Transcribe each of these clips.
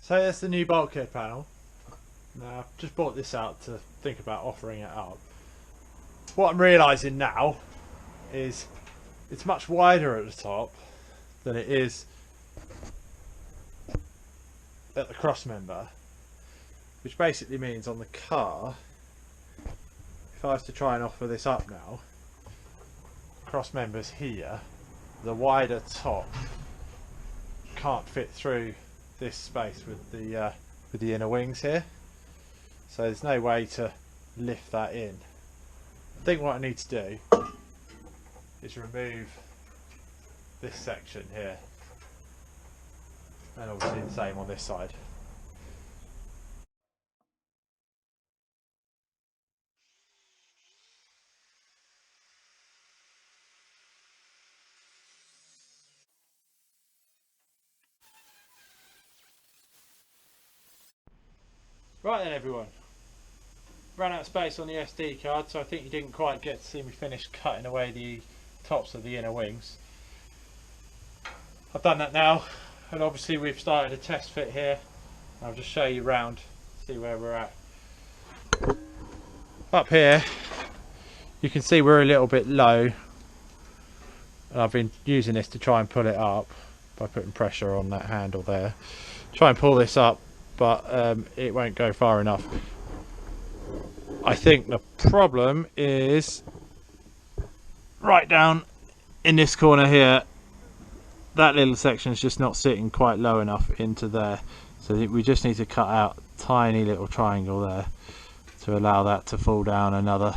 So that's the new bulkhead panel. Now I've just bought this out to think about offering it up. What I'm realising now is it's much wider at the top than it is at the cross member, which basically means on the car, if I was to try and offer this up now, cross members here, the wider top can't fit through this space with the inner wings here, so there's no way to lift that in. I think what I need to do is remove this section here, and obviously the same on this side. Right then everyone, ran out of space on the SD card, so I think you didn't quite get to see me finish cutting away the tops of the inner wings. I've done that now, and obviously we've started a test fit here. I'll just show you round, see where we're at. Up here you can see we're a little bit low, and I've been using this to try and pull it up by putting pressure on that handle there. Try and pull this up, but it won't go far enough. I think the problem is right down in this corner here. That little section is just not sitting quite low enough into there, so we just need to cut out a tiny little triangle there to allow that to fall down another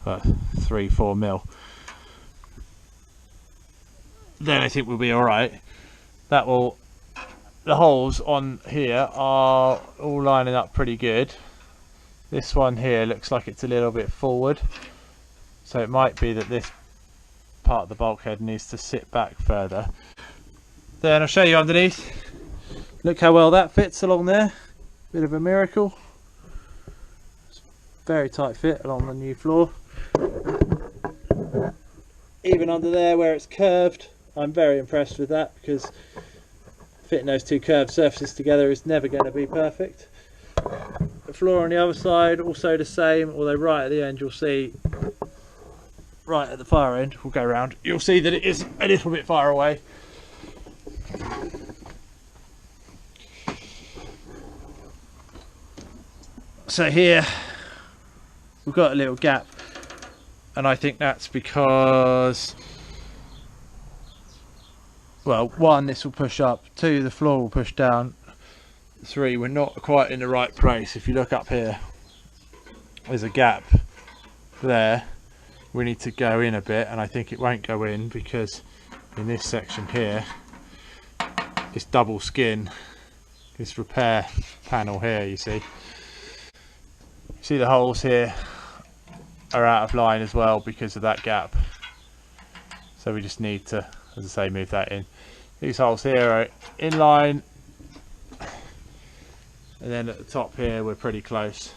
3-4 mil. Then I think we'll be alright. That will, the holes on here are all lining up pretty good. This one here looks like it's a little bit forward, so it might be that this part of the bulkhead needs to sit back further. Then I'll show you underneath. Look how well that fits along there. Bit of a miracle. It's very tight fit along the new floor. Even under there where it's curved, I'm very impressed with that, because fitting those two curved surfaces together is never going to be perfect. The floor on the other side also the same, although right at the end you'll see, right at the far end, we'll go around, you'll see that it is a little bit far away. So here we've got a little gap, and I think that's because, well, one, this will push up, two, the floor will push down, three, we're not quite in the right place. If you look up here, there's a gap there. We need to go in a bit, and I think it won't go in because in this section here, this double skin, this repair panel here, you see the holes here are out of line as well because of that gap, so we just need to, as I say, move that in. These holes here are in line, and then at the top here we're pretty close.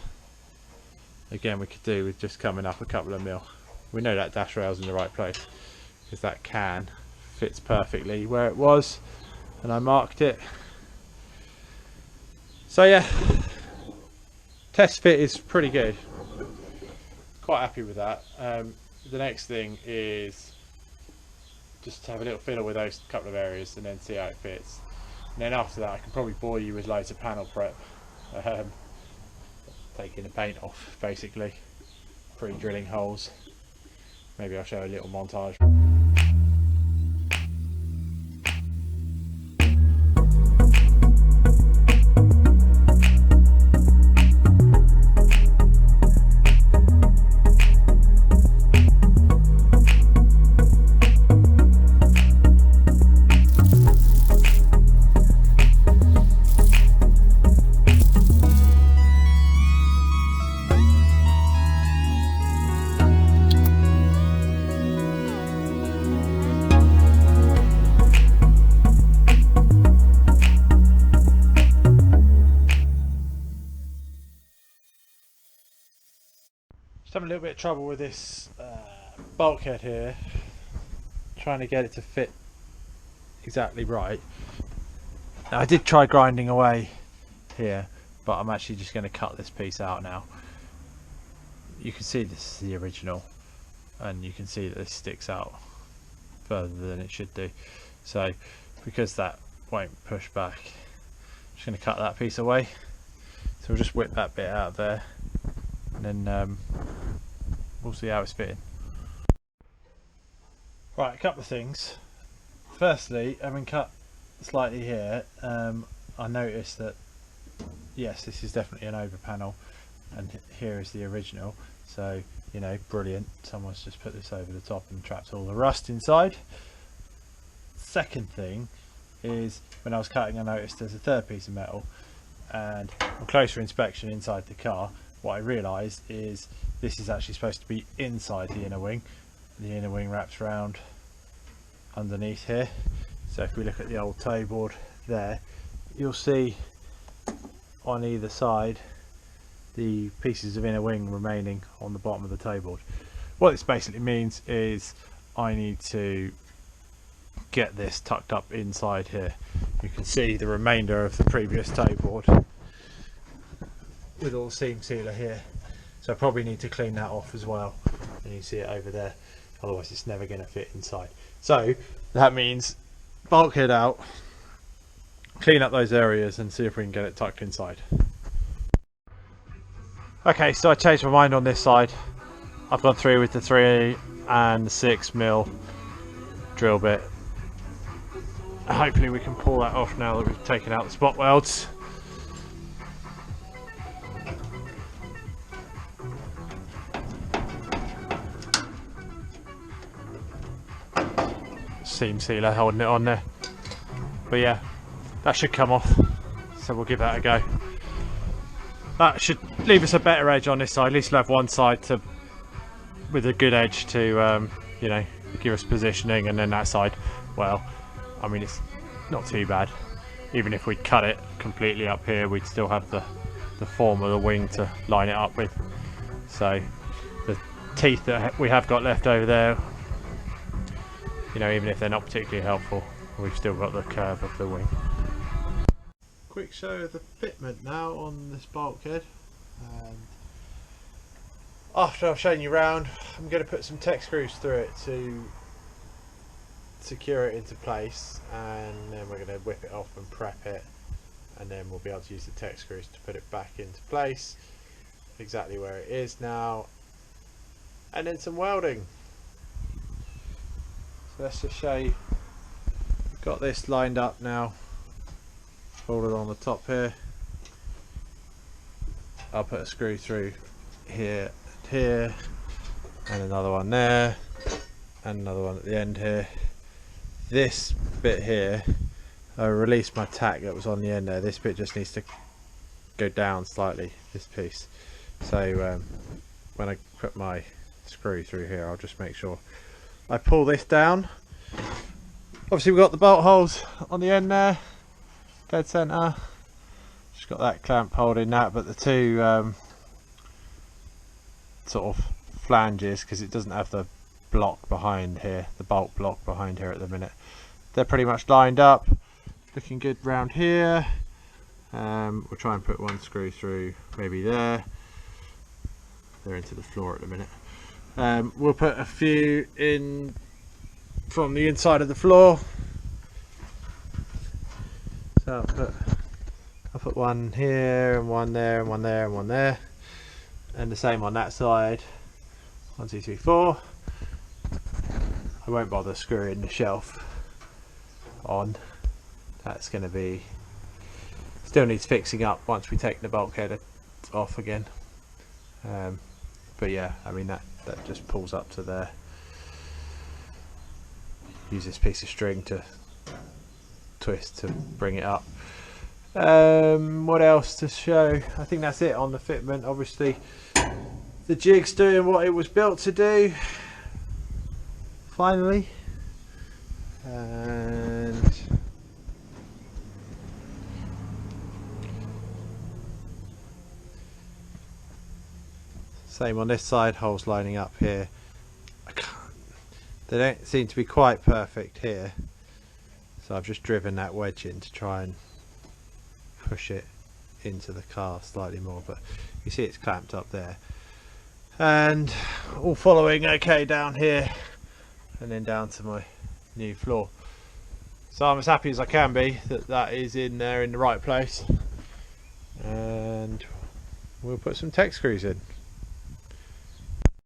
Again, we could do with just coming up a couple of mil. We know that dash rail's in the right place because that can fits perfectly where it was, and I marked it. So yeah, test fit is pretty good. Quite happy with that. The next thing is just to have a little fiddle with those couple of areas and then see how it fits. And then after that I can probably bore you with loads of panel prep. Taking the paint off basically, pre-drilling holes. Maybe I'll show a little montage. Having a little bit of trouble with this bulkhead here, trying to get it to fit exactly right. Now, I did try grinding away here, but I'm actually just going to cut this piece out now. You can see this is the original, and you can see that this sticks out further than it should do. So because that won't push back, I'm just going to cut that piece away. So we'll just whip that bit out of there, and then we'll see how it's fitting. Right, a couple of things. Firstly, having cut slightly here, I noticed that yes, this is definitely an over panel, and here is the original. So, you know, brilliant. Someone's just put this over the top and trapped all the rust inside. Second thing is, when I was cutting, I noticed there's a third piece of metal, and on closer inspection inside the car, what I realised is this is actually supposed to be inside the inner wing. The inner wing wraps around underneath here. So if we look at the old toe board there, you'll see on either side the pieces of inner wing remaining on the bottom of the toe board. What this basically means is I need to get this tucked up inside here. You can see the remainder of the previous toe board with all the seam sealer here, so I probably need to clean that off as well, and you see it over there, otherwise it's never going to fit inside. So that means bulkhead out, clean up those areas and see if we can get it tucked inside. Okay, so I changed my mind on this side. I've gone through with the 3 and 6mm drill bit. Hopefully we can pull that off now that we've taken out the spot welds. Seam sealer holding it on there, but yeah, that should come off, so we'll give that a go. That should leave us a better edge on this side. At least we'll have one side to with a good edge to you know, give us positioning, and then that side, well, I mean, it's not too bad. Even if we cut it completely up here, we'd still have the form of the wing to line it up with. So the teeth that we have got left over there, you know, even if they're not particularly helpful, we've still got the curve of the wing. Quick show of the fitment now on this bulkhead. After I've shown you round, I'm going to put some tech screws through it to secure it into place, and then we're going to whip it off and prep it, and then we'll be able to use the tech screws to put it back into place exactly where it is now, and then some welding. So let's just show you, got this lined up now, folded on the top here. I'll put a screw through here and here, and another one there, and another one at the end here. This bit here, I released my tack that was on the end there. This bit just needs to go down slightly, this piece. So when I put my screw through here, I'll just make sure I pull this down. Obviously we've got the bolt holes on the end there, dead centre. Just got that clamp holding that, but the two sort of flanges, because it doesn't have the block behind here, the bolt block behind here at the minute, they're pretty much lined up, looking good round here. We'll try and put one screw through maybe there. They're into the floor at the minute. We'll put a few in from the inside of the floor. So I'll put one here and one there and one there and one there, and the same on that side. 1, 2, 3, 4. I won't bother screwing the shelf on. That's going to be, still needs fixing up once we take the bulkhead off again. But yeah, I mean that just pulls up to there. Use this piece of string to twist to bring it up. What else to show? I think that's it on the fitment. Obviously the jig's doing what it was built to do finally, and same on this side, holes lining up here. They don't seem to be quite perfect here, so I've just driven that wedge in to try and push it into the car slightly more, but you see it's clamped up there, and all following okay down here, and then down to my new floor. So I'm as happy as I can be that that is in there in the right place, and we'll put some tech screws in.